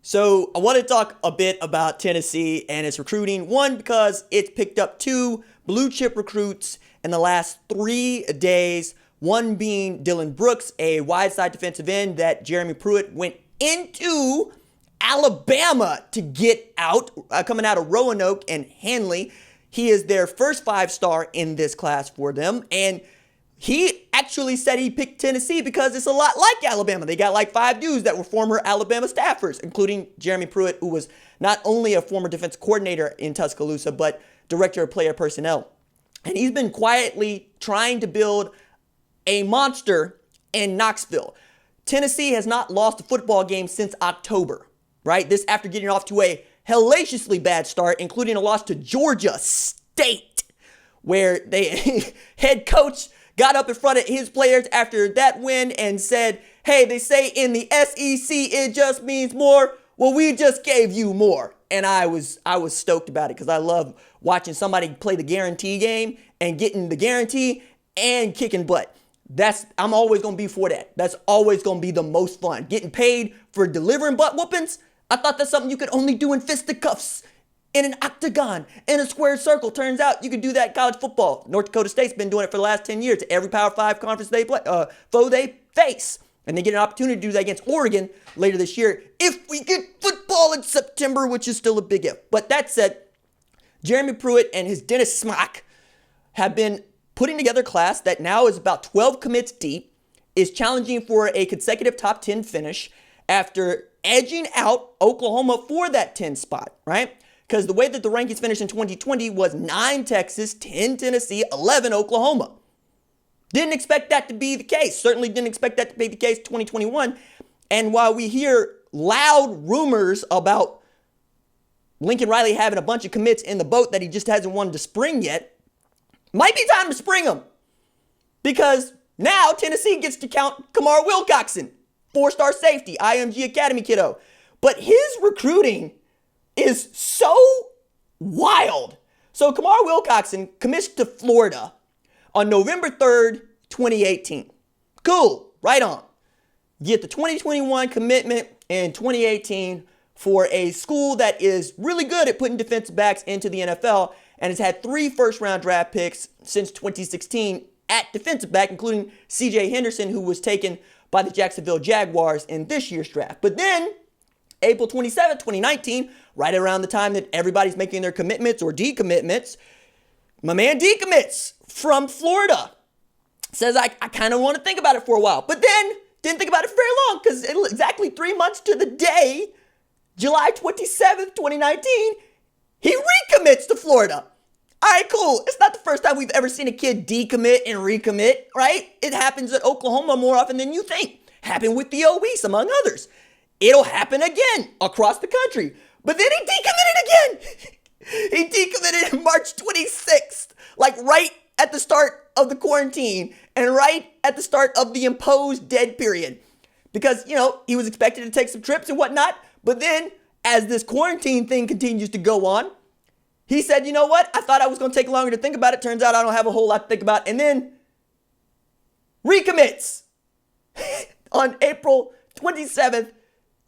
So I want to talk a bit about Tennessee and its recruiting. One, because it's picked up 2 blue chip recruits in the last 3 days. One being Dillon Brooks, a wide side defensive end that Jeremy Pruitt went into Alabama to get out, coming out of Roanoke and Hanley. He is their first 5-star in this class for them. And he actually said he picked Tennessee because it's a lot like Alabama. They got like 5 dudes that were former Alabama staffers, including Jeremy Pruitt, who was not only a former defense coordinator in Tuscaloosa, but director of player personnel. And he's been quietly trying to build a monster in Knoxville. Tennessee has not lost a football game since October, right? This after getting off to a hellaciously bad start, including a loss to Georgia State, where they head coach got up in front of his players after that win and said, hey, they say in the SEC it just means more. Well, we just gave you more. And I was stoked about it because I love watching somebody play the guarantee game and getting the guarantee and kicking butt. I'm always going to be for that. That's always going to be the most fun. Getting paid for delivering butt whoopings, I thought that's something you could only do in fisticuffs, in an octagon, in a square circle. Turns out you could do that in college football. North Dakota State's been doing it for the last 10 years. Every Power 5 conference they play, foe they face. And they get an opportunity to do that against Oregon later this year if we get football in September, which is still a big if. But that said, Jeremy Pruitt and his Dennis Smack have been putting together a class that now is about 12 commits deep, is challenging for a consecutive top 10 finish after edging out Oklahoma for that 10 spot, right? Because the way that the rankings finished in 2020 was 9 Texas, 10 Tennessee, 11 Oklahoma. Didn't expect that to be the case. Certainly didn't expect that to be the case in 2021. And while we hear loud rumors about Lincoln Riley having a bunch of commits in the boat that he just hasn't wanted to spring yet, might be time to spring them. Because now Tennessee gets to count Kamar Wilcoxson, 4-star safety, IMG Academy kiddo. But his recruiting is so wild. So Kamar Wilcoxson commits to Florida on November 3rd, 2018. Cool, right on. Get the 2021 commitment in 2018 for a school that is really good at putting defensive backs into the NFL and has had 3 first-round draft picks since 2016 at defensive back, including C.J. Henderson, who was taken by the Jacksonville Jaguars in this year's draft. But then, April 27, 2019, right around the time that everybody's making their commitments or decommitments, my man decommits from Florida. Says, I kind of want to think about it for a while. But then, didn't think about it for very long because exactly 3 months to the day, July 27th, 2019, he recommits to Florida. All right, cool. It's not the first time we've ever seen a kid decommit and recommit, right? It happens at Oklahoma more often than you think. Happened with Theo Weiss, among others. It'll happen again across the country. But then he decommitted again. He decommitted March 26th, like right at the start of the quarantine and right at the start of the imposed dead period. Because, he was expected to take some trips and whatnot. But then, as this quarantine thing continues to go on, he said, you know what? I thought I was going to take longer to think about it. Turns out I don't have a whole lot to think about. And then recommits on April 27th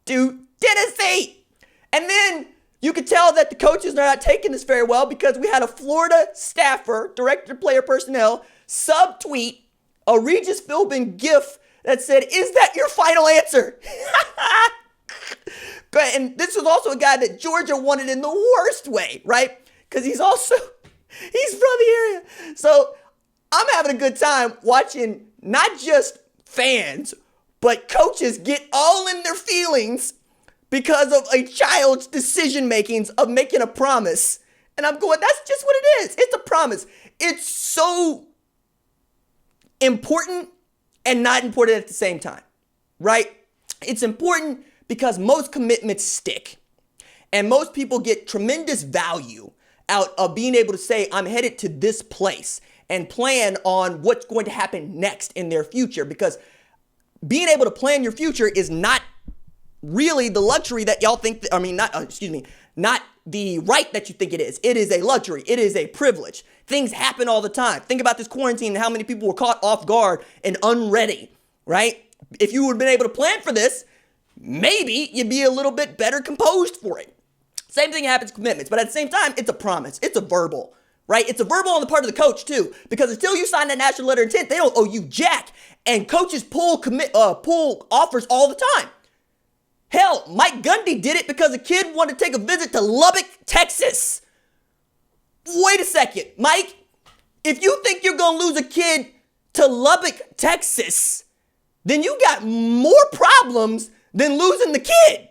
to Tennessee. And then you could tell that the coaches are not taking this very well because we had a Florida staffer, director of player personnel, subtweet a Regis Philbin gif that said, is that your final answer? And this was also a guy that Georgia wanted in the worst way, right? Because he's from the area. So I'm having a good time watching not just fans, but coaches get all in their feelings because of a child's decision makings of making a promise. And I'm going, that's just what it is. It's a promise. It's so important and not important at the same time, right? It's important because most commitments stick. And most people get tremendous value out of being able to say, I'm headed to this place and plan on what's going to happen next in their future. Because being able to plan your future is not really the luxury that y'all think, not the right that you think it is. It is a luxury. It is a privilege. Things happen all the time. Think about this quarantine and how many people were caught off guard and unready, right? If you would have been able to plan for this, maybe you'd be a little bit better composed for it. Same thing happens with commitments, but at the same time, it's a promise. It's a verbal, right? It's a verbal on the part of the coach too, because until you sign that national letter of intent, they don't owe you jack. And coaches pull offers all the time. Hell, Mike Gundy did it because a kid wanted to take a visit to Lubbock, Texas. Wait a second, Mike. If you think you're going to lose a kid to Lubbock, Texas, then you got more problems than losing the kid.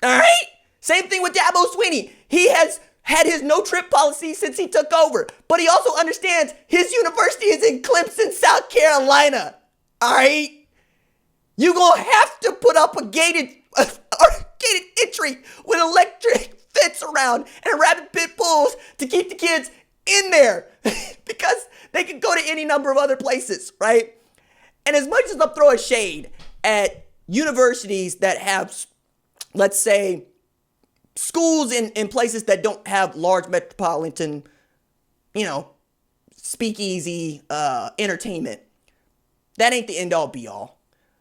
All right? Same thing with Dabo Swinney. He has had his no-trip policy since he took over, but he also understands his university is in Clemson, South Carolina. All right? You're going to have to put up a gated entry with electric fence around and rabid pit bulls to keep the kids in there because they can go to any number of other places, right? And as much as I'm throwing shade at universities that have, let's say, schools in places that don't have large metropolitan, speakeasy entertainment, that ain't the end-all be-all.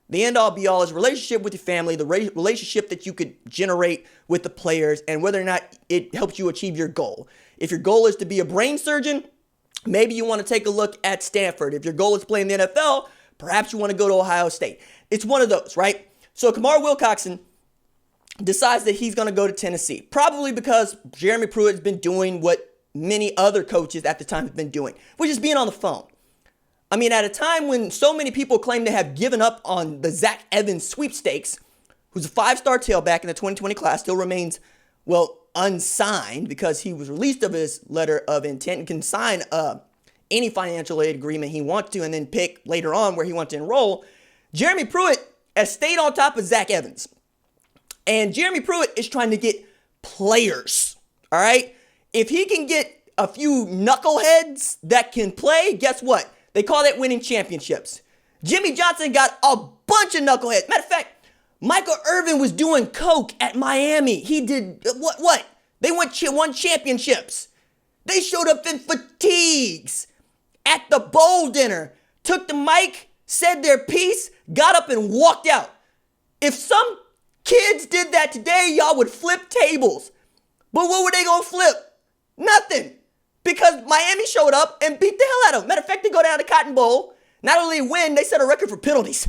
The end-all be-all is a relationship with your family, the relationship that you could generate with the players, and whether or not it helps you achieve your goal. If your goal is to be a brain surgeon, maybe you want to take a look at Stanford. If your goal is to play in the NFL, perhaps you want to go to Ohio State. It's one of those, right? So Kamar Wilcoxson decides that he's going to go to Tennessee, probably because Jeremy Pruitt has been doing what many other coaches at the time have been doing, which is being on the phone. I mean, at a time when so many people claim to have given up on the Zach Evans sweepstakes, who's a 5-star tailback in the 2020 class, still remains, unsigned because he was released of his letter of intent and can sign any financial aid agreement he wants to and then pick later on where he wants to enroll. Jeremy Pruitt has stayed on top of Zach Evans. And Jeremy Pruitt is trying to get players, all right? If he can get a few knuckleheads that can play, guess what? They call that winning championships. Jimmy Johnson got a bunch of knuckleheads. Matter of fact, Michael Irvin was doing coke at Miami. He did, what? They won championships. They showed up in fatigues at the bowl dinner, took the mic, said their piece, got up and walked out. If some kids did that today, y'all would flip tables. But what were they going to flip? Nothing. Because Miami showed up and beat the hell out of them. Matter of fact, they go down to Cotton Bowl. Not only win, they set a record for penalties.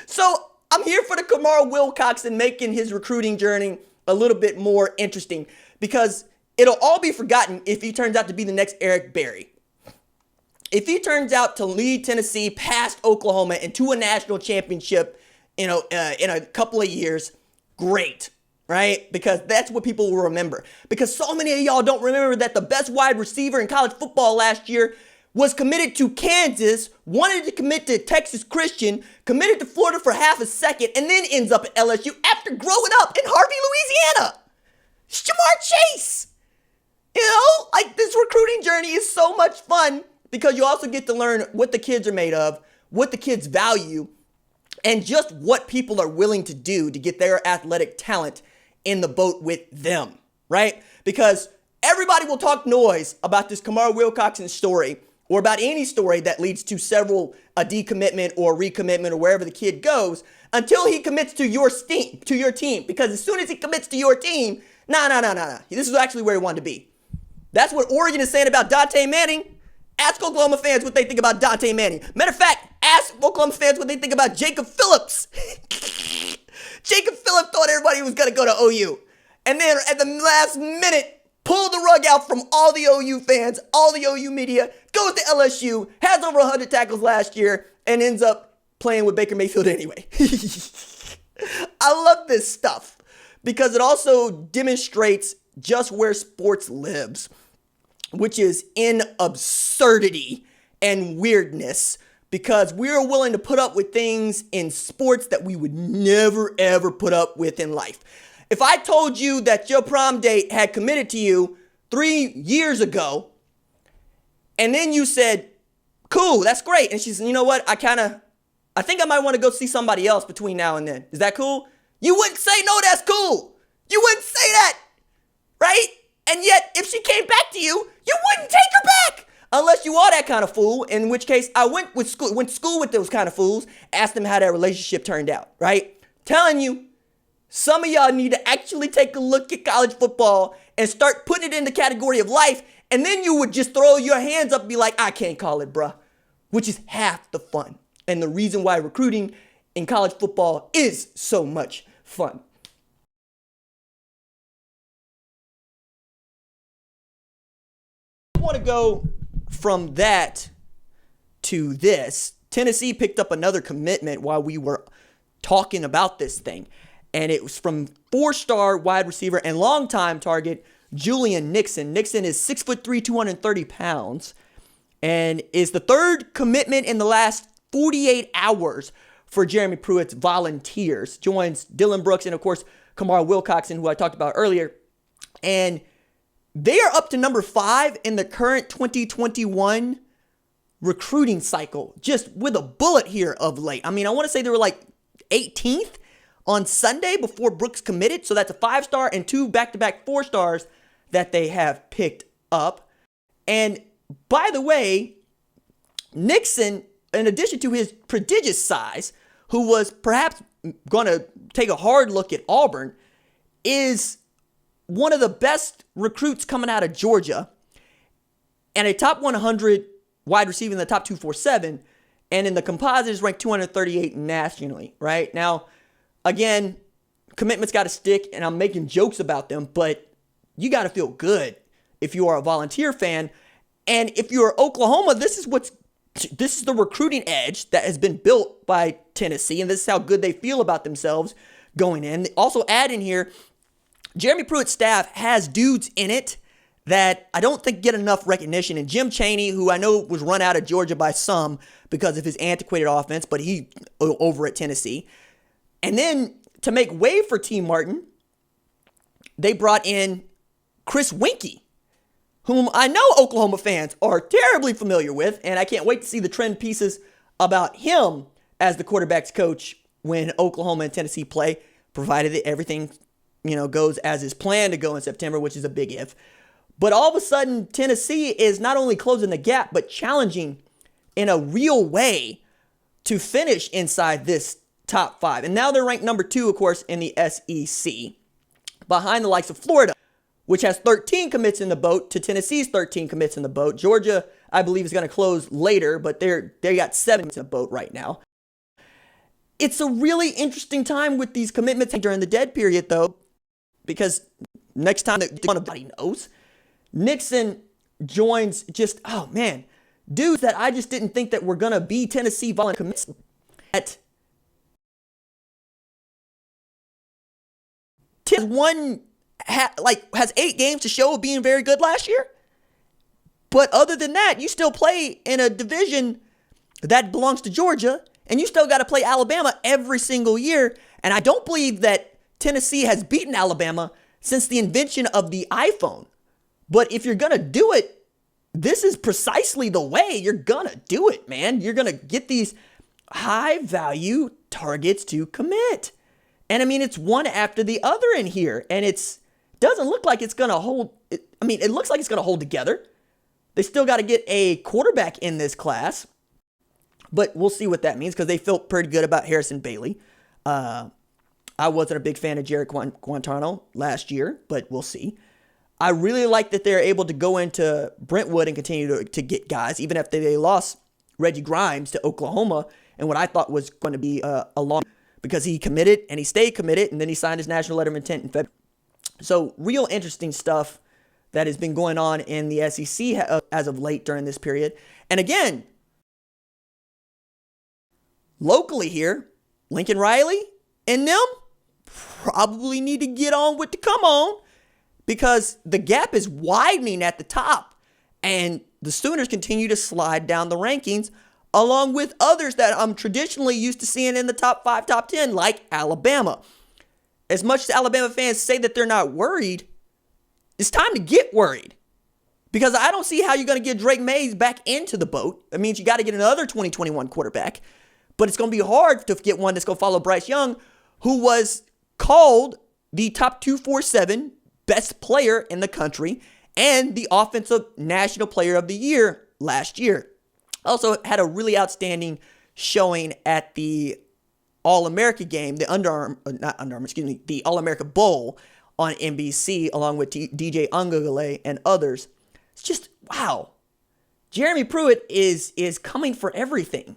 So I'm here for the Kamar Wilcoxson making his recruiting journey a little bit more interesting because it'll all be forgotten if he turns out to be the next Eric Berry. If he turns out to lead Tennessee past Oklahoma and to a national championship, in a couple of years, great. Right? Because that's what people will remember. Because so many of y'all don't remember that the best wide receiver in college football last year was committed to Kansas, wanted to commit to Texas Christian, committed to Florida for half a second, and then ends up at LSU after growing up in Harvey, Louisiana. It's Jamar Chase. This recruiting journey is so much fun because you also get to learn what the kids are made of, what the kids value, and just what people are willing to do to get their athletic talent in the boat with them, right? Because everybody will talk noise about this Kamar Wilcoxson story or about any story that leads to several a decommitment or recommitment or wherever the kid goes until he commits to your team. Because as soon as he commits to your team, nah. This is actually where he wanted to be. That's what Oregon is saying about Dante Manning. Ask Oklahoma fans what they think about Dante Manning. Matter of fact, ask Oklahoma fans what they think about Jacob Phillips. Jacob Phillips thought everybody was going to go to OU. And then at the last minute, pulled the rug out from all the OU fans, all the OU media, goes to LSU, has over 100 tackles last year, and ends up playing with Baker Mayfield anyway. I love this stuff because it also demonstrates just where sports lives, which is in absurdity and weirdness. Because we're willing to put up with things in sports that we would never, ever put up with in life. If I told you that your prom date had committed to you 3 years ago, and then you said, cool, that's great. And she said, you know what? I think I might want to go see somebody else between now and then. Is that cool? You wouldn't say, no, that's cool. You wouldn't say that, right? And yet, if she came back to you, you wouldn't take her back. Unless you are that kind of fool, in which case I went to school with those kind of fools, asked them how that relationship turned out, right? telling you, some of y'all need to actually take a look at college football and start putting it in the category of life. And then you would just throw your hands up and be like, I can't call it, bruh. Which is half the fun. And the reason why recruiting in college football is so much fun. I want to go from that to this. Tennessee picked up another commitment while we were talking about this thing. And it was from 4-star wide receiver and longtime target Julian Nixon. Nixon is 6'3", 230 pounds, and is the third commitment in the last 48 hours for Jeremy Pruitt's Volunteers. Joins Dillon Brooks and, of course, Kamar Wilcoxson, who I talked about earlier. And they are up to number 5 in the current 2021 recruiting cycle, just with a bullet here of late. I mean, I want to say they were like 18th on Sunday before Brooks committed. So that's a 5-star and 2 back-to-back 4-stars that they have picked up. And by the way, Nixon, in addition to his prodigious size, who was perhaps going to take a hard look at Auburn, is one of the best recruits coming out of Georgia and a top 100 wide receiver in the top 247. And in the composite is ranked 238 nationally, right? Now, again, commitments got to stick, and I'm making jokes about them, but you got to feel good if you are a Volunteer fan. And if you're Oklahoma, this is the recruiting edge that has been built by Tennessee, and this is how good they feel about themselves going in. Also add in here, Jeremy Pruitt's staff has dudes in it that I don't think get enough recognition. And Jim Chaney, who I know was run out of Georgia by some because of his antiquated offense, but he over at Tennessee. And then to make way for T. Martin, they brought in Chris Winkie, whom I know Oklahoma fans are terribly familiar with, and I can't wait to see the trend pieces about him as the quarterback's coach when Oklahoma and Tennessee play, provided that everything, goes as is planned to go in September, which is a big if. But all of a sudden, Tennessee is not only closing the gap, but challenging in a real way to finish inside this top 5. And now they're ranked number 2, of course, in the SEC, behind the likes of Florida, which has 13 commits in the boat, to Tennessee's 13 commits in the boat. Georgia, I believe, is going to close later, but they got 7 in the boat right now. It's a really interesting time with these commitments during the dead period, though, because next time that nobody knows, Nixon joins just, dudes that I just didn't think that were going to be Tennessee volunteers commits. Has 8 games to show of being very good last year. But other than that, you still play in a division that belongs to Georgia, and you still got to play Alabama every single year. And I don't believe that Tennessee has beaten Alabama since the invention of the iPhone. But if you're going to do it, this is precisely the way you're going to do it, man. You're going to get these high-value targets to commit. And, I mean, it's one after the other in here. And it doesn't look like it's going to hold. It looks like it's going to hold together. They still got to get a quarterback in this class. But we'll see what that means, because they felt pretty good about Harrison Bailey. I wasn't a big fan of Jared Guantano last year, but we'll see. I really like that they're able to go into Brentwood and continue to get guys, even after they lost Reggie Grimes to Oklahoma, and what I thought was going to be a long, because he committed and he stayed committed, and then he signed his national letter of intent in February. So real interesting stuff that has been going on in the SEC as of late during this period. And again, locally here, Lincoln Riley and them probably need to get on with the come on, because the gap is widening at the top, and the Sooners continue to slide down the rankings, along with others that I'm traditionally used to seeing in the top 5, top 10, like Alabama. As much as Alabama fans say that they're not worried, it's time to get worried, because I don't see how you're going to get Drake Mays back into the boat. That means you got to get another 2021 quarterback, but it's going to be hard to get one that's going to follow Bryce Young, who was called the top 247 best player in the country and the offensive national player of the year last year. Also had a really outstanding showing at the All-America game, the the All-America Bowl on NBC, along with DJ Ungugale and others. It's just, wow. Jeremy Pruitt is coming for everything.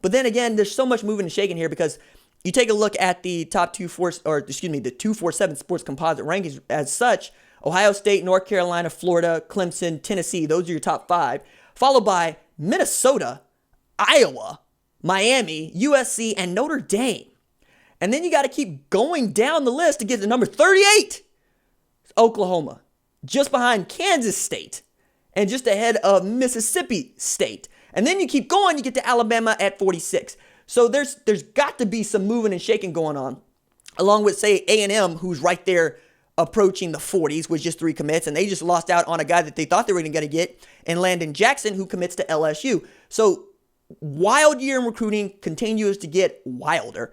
But then again, there's so much moving and shaking here because you take a look at the top the 247 sports composite rankings as such. Ohio State, North Carolina, Florida, Clemson, Tennessee. Those are your top 5. Followed by Minnesota, Iowa, Miami, USC, and Notre Dame. And then you got to keep going down the list to get to number 38. Oklahoma, just behind Kansas State and just ahead of Mississippi State. And then you keep going, you get to Alabama at 46. So there's got to be some moving and shaking going on, along with, say, A&M, who's right there approaching the 40s with just 3 commits, and they just lost out on a guy that they thought they were going to get, and Landon Jackson, who commits to LSU. So wild year in recruiting continues to get wilder.